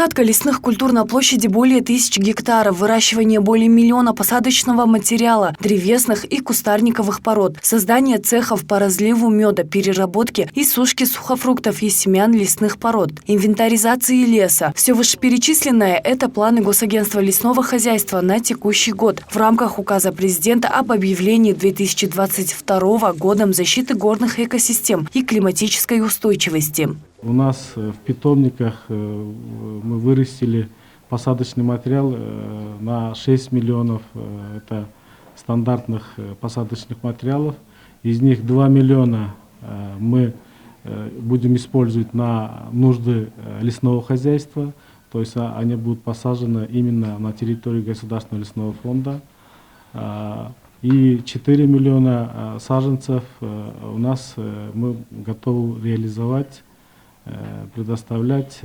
Посадка лесных культур на площади более 1000 гектаров, выращивание более 1 миллиона посадочного материала, древесных и кустарниковых пород, создание цехов по разливу меда, переработке и сушке сухофруктов и семян лесных пород, инвентаризации леса. Все вышеперечисленное – это планы Госагентства лесного хозяйства на текущий год в рамках указа президента об объявлении 2022 годом защиты горных экосистем и климатической устойчивости. У нас в питомниках мы вырастили посадочный материал на 6 миллионов. Это стандартных посадочных материалов. Из них 2 миллиона мы будем использовать на нужды лесного хозяйства. То есть они будут посажены именно на территории Государственного лесного фонда. И 4 миллиона саженцев у нас мы готовы реализовать, предоставлять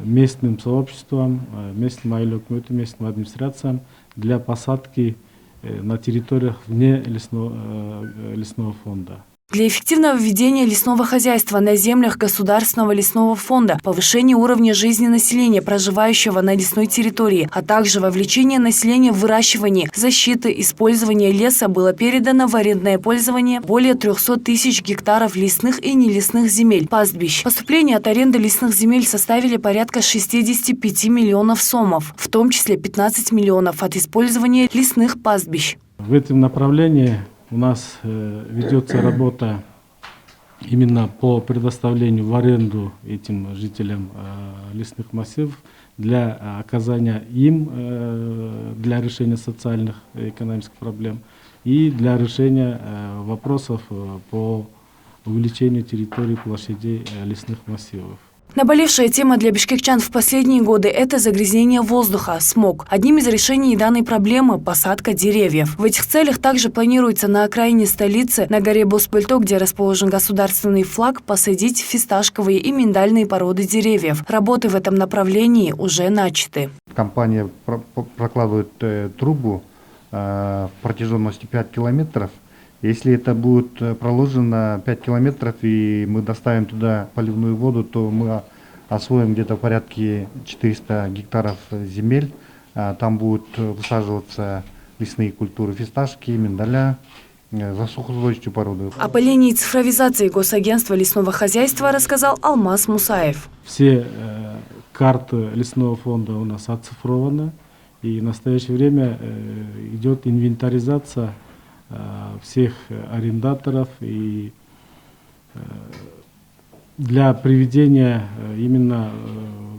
местным сообществам, местным айлөкмөту, местным администрациям для посадки на территориях вне лесного фонда. Для эффективного ведения лесного хозяйства на землях Государственного лесного фонда, повышения уровня жизни населения, проживающего на лесной территории, а также вовлечения населения в выращивание, защиты, использование леса было передано в арендное пользование более 300 тысяч гектаров лесных и нелесных земель, пастбищ. Поступления от аренды лесных земель составили порядка 65 миллионов сомов, в том числе 15 миллионов от использования лесных пастбищ. В этом направлении у нас ведется работа именно по предоставлению в аренду этим жителям лесных массивов для оказания им, для решения социальных и экономических проблем и для решения вопросов по увеличению территории площадей лесных массивов. Наболевшая тема для бишкекчан в последние годы – это загрязнение воздуха, смог. Одним из решений данной проблемы – посадка деревьев. В этих целях также планируется на окраине столицы, на горе Боспыльто, где расположен государственный флаг, посадить фисташковые и миндальные породы деревьев. Работы в этом направлении уже начаты. Компания прокладывает трубу протяженностью 5 километров. Если это будет проложено 5 километров и мы доставим туда поливную воду, то мы освоим где-то в порядке 400 гектаров земель. Там будут высаживаться лесные культуры фисташки, миндаля, засухоустойчивые породы. О полении и цифровизации Госагентства лесного хозяйства рассказал Алмаз Мусаев. Все карты лесного фонда у нас оцифрованы, и в настоящее время идет инвентаризация всех арендаторов и для приведения именно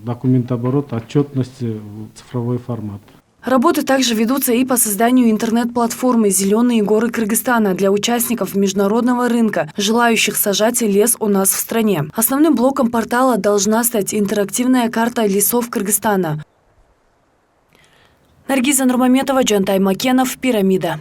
документооборота, отчетности в цифровой формат. Работы также ведутся и по созданию интернет-платформы «Зеленые горы Кыргызстана» для участников международного рынка, желающих сажать лес у нас в стране. Основным блоком портала должна стать интерактивная карта лесов Кыргызстана. Наргиза Нурмаметова, Джантай Макенов, Пирамида.